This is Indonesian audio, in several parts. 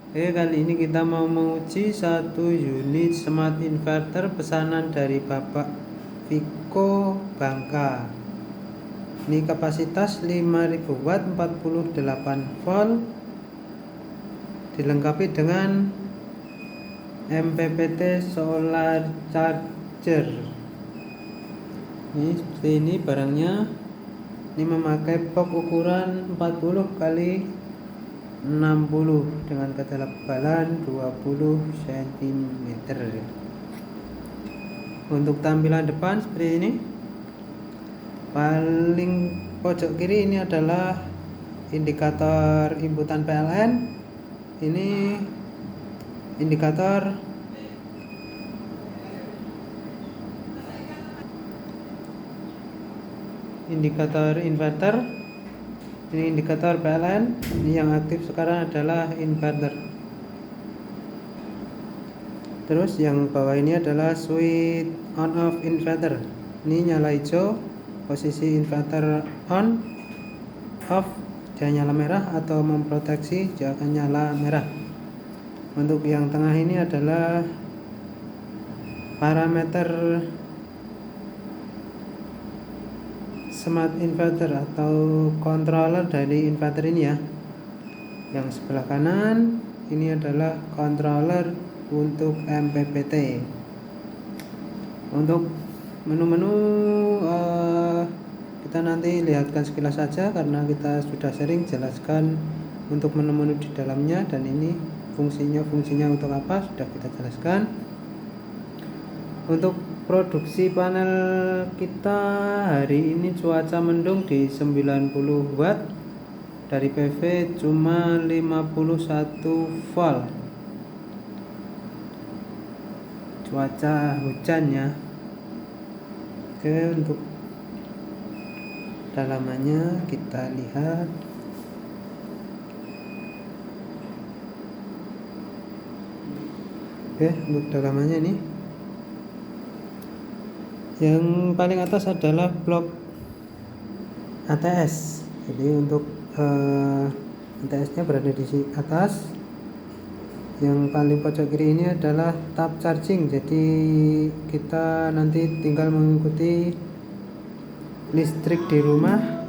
Kali ini kita mau menguji satu unit smart inverter pesanan dari Bapak Viko Bangka. Ini kapasitas 5000 watt 48 volt, dilengkapi dengan MPPT solar charger. Ini seperti ini barangnya. Ini memakai box ukuran 40 kali 60 dengan ketebalan 20 cm. Untuk tampilan depan seperti ini. Paling pojok kiri ini adalah indikator inputan PLN. Ini indikator inverter. Ini indikator PLN. Ini yang aktif sekarang adalah inverter. Terus yang bawah ini adalah switch on off inverter. Ini nyala hijau, posisi inverter on, off dia nyala merah, atau memproteksi dia akan nyala merah. Untuk yang tengah ini adalah parameter smart inverter atau controller dari inverter ini ya. Yang sebelah kanan ini adalah controller untuk MPPT. Untuk menu-menu kita nanti lihatkan sekilas saja karena kita sudah sering jelaskan untuk menu-menu di dalamnya, dan ini fungsinya untuk apa sudah kita jelaskan. Untuk produksi panel kita hari ini cuaca mendung di 90 watt, dari PV cuma 51 volt, cuaca hujan ya. Oke, untuk dalamannya kita lihat. Oke, untuk dalamannya ini yang paling atas adalah blok ATS. Jadi untuk ATS-nya berada di atas. Yang paling pojok kiri ini adalah tab charging. Jadi kita nanti tinggal mengikuti listrik di rumah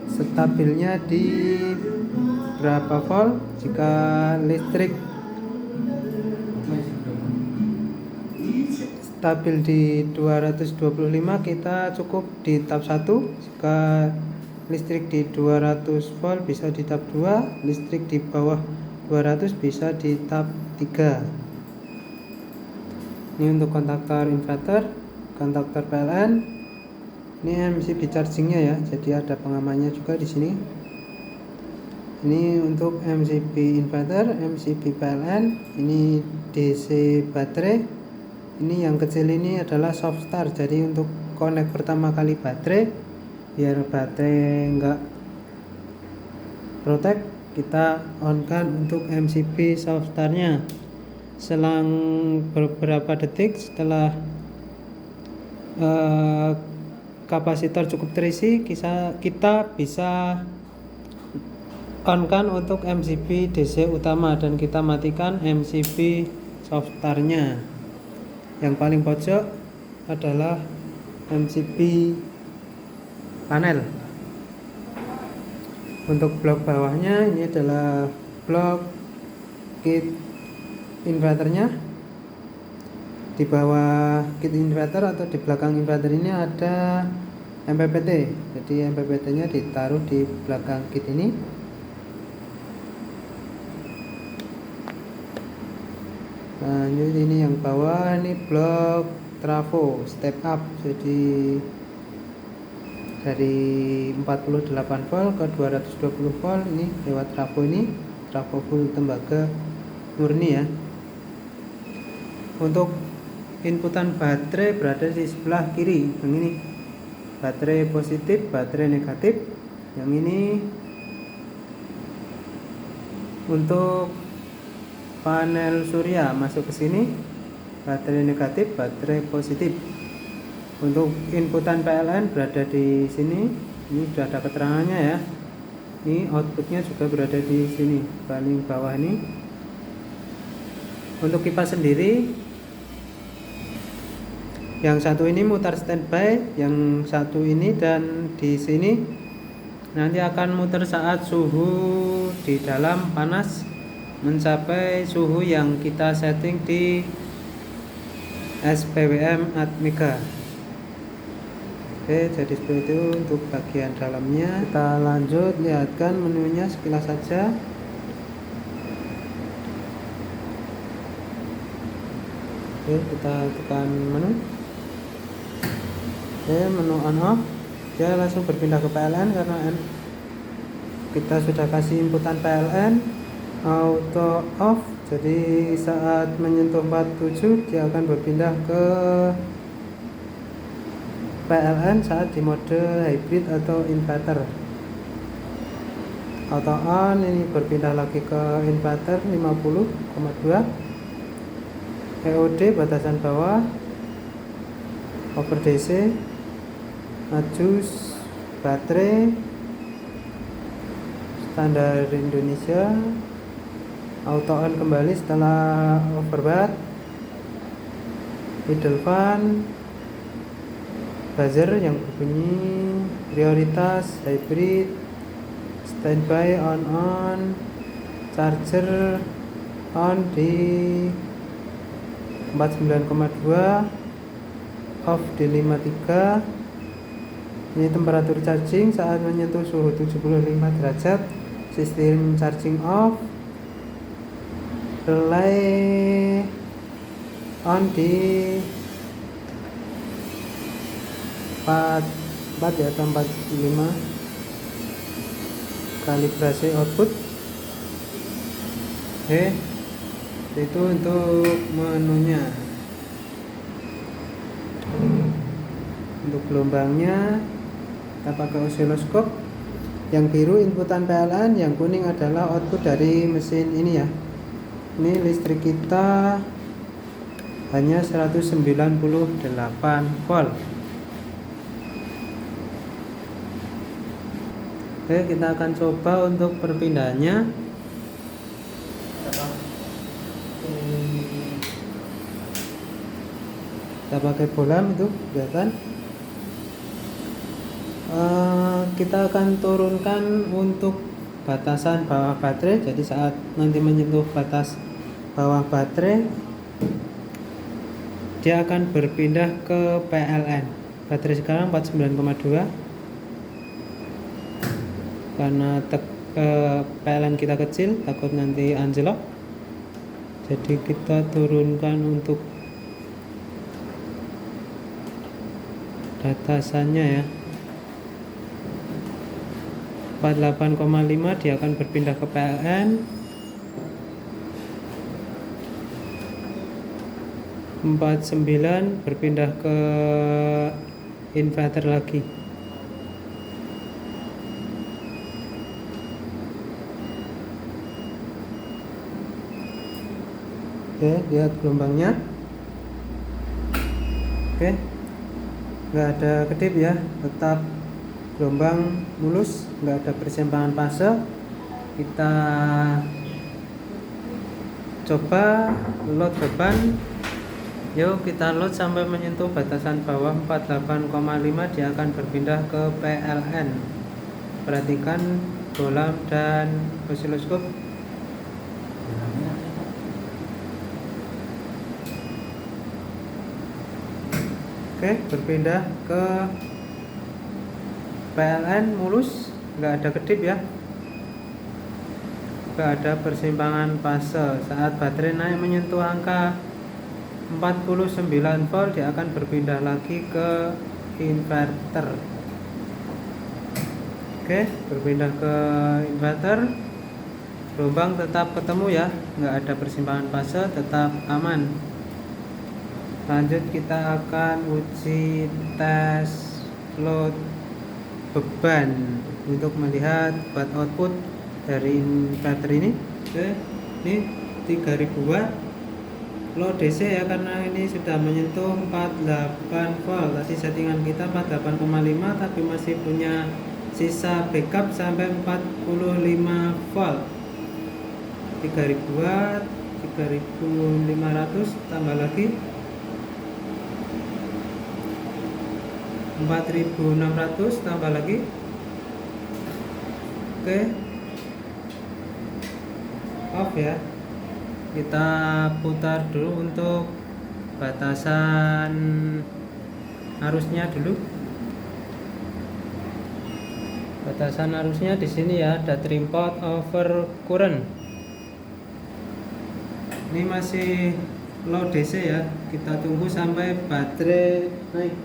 stabilnya di berapa volt. Jika listrik stabil di 225, kita cukup di tab 1. Jika listrik di 200 volt bisa di tab 2, listrik di bawah 200 bisa di tab 3. Ini untuk kontaktor inverter, kontaktor PLN. Ini MCB chargingnya ya, jadi ada pengamannya juga di sini. Ini untuk MCB inverter, MCB PLN. Ini DC baterai. Ini yang kecil ini adalah soft start, jadi untuk connect pertama kali baterai, biar baterai enggak protect, kita on kan untuk MCB soft startnya. Selang beberapa detik setelah kapasitor cukup terisi, kita bisa on kan untuk MCB DC utama, dan kita matikan MCB soft startnya. Yang paling pojok adalah MCB panel. Untuk blok bawahnya ini adalah blok kit inverternya. Di bawah kit inverter atau di belakang inverter ini ada MPPT. Jadi MPPT-nya ditaruh di belakang kit ini. Lanjut ini yang bawah, ini blok trafo step up. Jadi dari 48 volt ke 220 volt ini lewat trafo ini, trafo full tembaga murni ya. Untuk inputan baterai berada di sebelah kiri. Yang ini baterai positif, baterai negatif. Yang ini untuk panel surya masuk ke sini, baterai negatif, baterai positif. Untuk inputan PLN berada di sini. Ini sudah ada keterangannya ya. Ini outputnya juga berada di sini, paling bawah ini. Untuk kipas sendiri, yang satu ini mutar standby, yang satu ini dan di sini nanti akan muter saat suhu di dalam panas mencapai suhu yang kita setting di SPWM Atmega. Oke, jadi seperti itu untuk bagian dalamnya. Kita lanjut lihatkan menunya sekilas saja. Oke, kita tekan menu. Oke, menu on off, dia langsung berpindah ke PLN karena kita sudah kasih inputan PLN. Auto off, jadi saat menyentuh 47 dia akan berpindah ke PLN saat di mode hybrid atau inverter. Auto on, ini berpindah lagi ke inverter 50,2. EOD batasan bawah, over DC, adjust baterai standar Indonesia, auto on kembali setelah overbat, idle fan, buzzer yang berbunyi, prioritas, hybrid, standby on, charger on di 49,2, off di 53. Ini temperatur charging saat menyentuh suhu 75 derajat, sistem charging off, relay on di 4 ya atau 45, kalibrasi output. Oke, itu untuk menunya. Untuk gelombangnya kita pakai osiloskop. Yang biru inputan PLN, yang kuning adalah output dari mesin ini ya. Ini listrik kita hanya 198 volt. Oke, kita akan coba untuk perpindahannya. Kita pakai bolam itu kelihatan. Kita akan turunkan untuk batasan bawah baterai. Jadi saat nanti menyentuh batas bawah baterai, dia akan berpindah ke PLN. Baterai sekarang 49,2. Karena PLN kita kecil, takut nanti anjlok, jadi kita turunkan untuk batasannya ya. 48,5 dia akan berpindah ke PLN. 49 berpindah ke inverter lagi. Oke, lihat gelombangnya. Oke, nggak ada kedip ya, tetap gelombang mulus, nggak ada persimpangan fase. Kita coba load beban. Yuk kita load sampai menyentuh batasan bawah 48,5, dia akan berpindah ke PLN. Perhatikan bolam dan osiloskop. Oke, berpindah ke PLN mulus, nggak ada kedip ya, nggak ada persimpangan fase. Saat baterai naik menyentuh angka 49 volt, dia akan berpindah lagi ke inverter. Oke, berpindah ke inverter. Gelombang tetap ketemu ya, nggak ada persimpangan fase, tetap aman. Lanjut kita akan uji tes load beban untuk melihat watt output dari inverter ini. Oke, ini 3000 watt low DC ya, karena ini sudah menyentuh 48 volt. Tadi settingan kita 48,5, tapi masih punya sisa backup sampai 45 volt. 3000 watt 3.500 tambah lagi 4.600 tambah lagi. Oke, off ya. Kita putar dulu untuk batasan arusnya dulu. Batasan arusnya di sini ya, ada trim pot over current. Ini masih low DC ya. Kita tunggu sampai baterai naik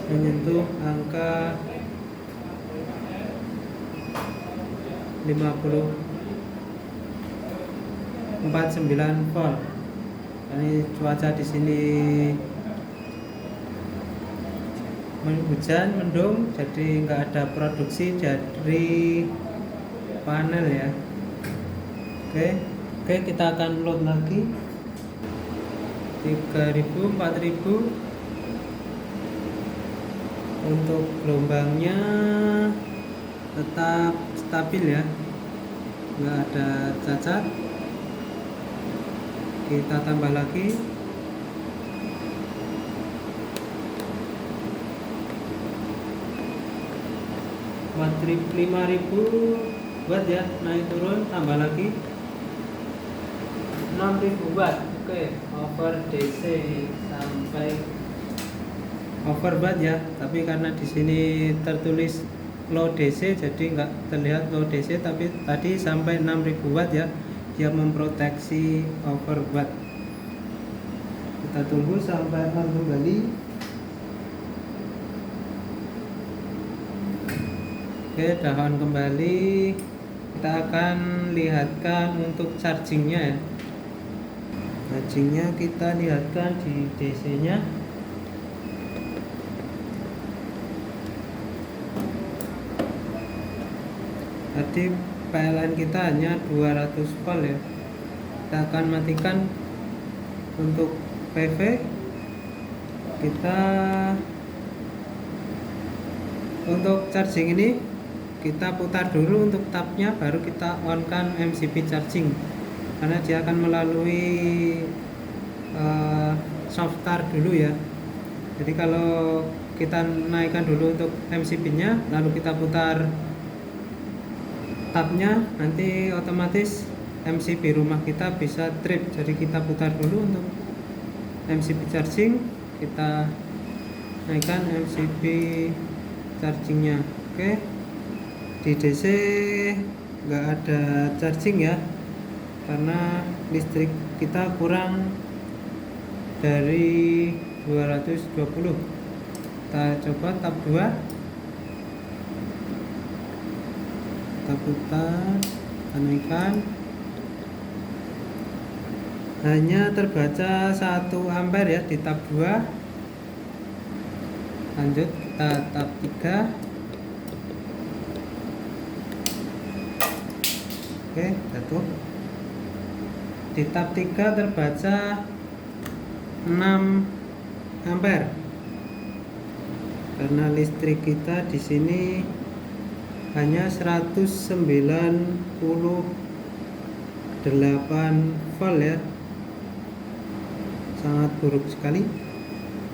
menyentuh angka 50.49 volt. Ini cuaca di sini hujan, mendung, jadi nggak ada produksi dari panel ya. Oke, kita akan load lagi 3.000, 4.000. Untuk gelombangnya tetap stabil ya, nggak ada cacat. Kita tambah lagi 5.000 watt ya, naik turun, tambah lagi 6.000 watt. Oke, over DC sampai over watt ya, tapi karena di sini tertulis low DC jadi nggak terlihat low DC, tapi tadi sampai 6.000 watt ya, dia memproteksi over watt. Kita tunggu sampai on kembali. Oke, dahon kembali. Kita akan lihatkan untuk chargingnya ya. Chargingnya kita lihatkan di DC nya. Tadi PLN kita hanya 200 volt ya. Kita akan matikan untuk PV. Kita untuk charging ini kita putar dulu untuk tabnya, baru kita on kan MCB charging, karena dia akan melalui soft start dulu ya. Jadi kalau kita naikkan dulu untuk MCB nya, lalu kita putar tabnya, nanti otomatis MCB rumah kita bisa trip. Jadi kita putar dulu untuk MCB charging, kita naikkan MCB chargingnya. Oke, di DC nggak ada charging ya, karena listrik kita kurang dari 220. Kita coba tab 2, kita putar, kita naikkan, hanya terbaca 1 ampere ya di tab 2. Lanjut kita tab 3. Oke, jatuh. Di tab 3 terbaca 6 ampere. Karena listrik kita di sini hanya 198 volt ya. Sangat buruk sekali.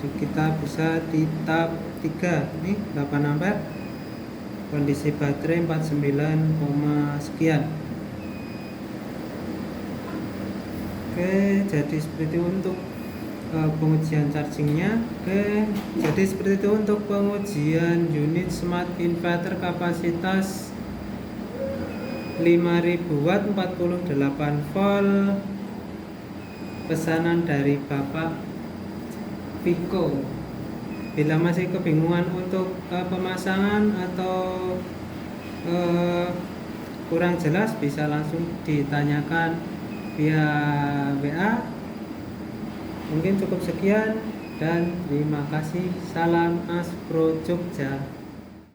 Jadi kita bisa di tab 3 nih 8 ampere. Kondisi baterai 49, sekian. Oke, jadi seperti itu untuk pengujian chargingnya. Oke, jadi seperti itu untuk pengujian unit smart inverter kapasitas 5000 watt 48 volt, pesanan dari Bapak Viko. Bila masih kebingungan untuk pemasangan atau kurang jelas, bisa langsung ditanyakan via WA. Mungkin cukup sekian dan terima kasih. Salam Aspro Jogja.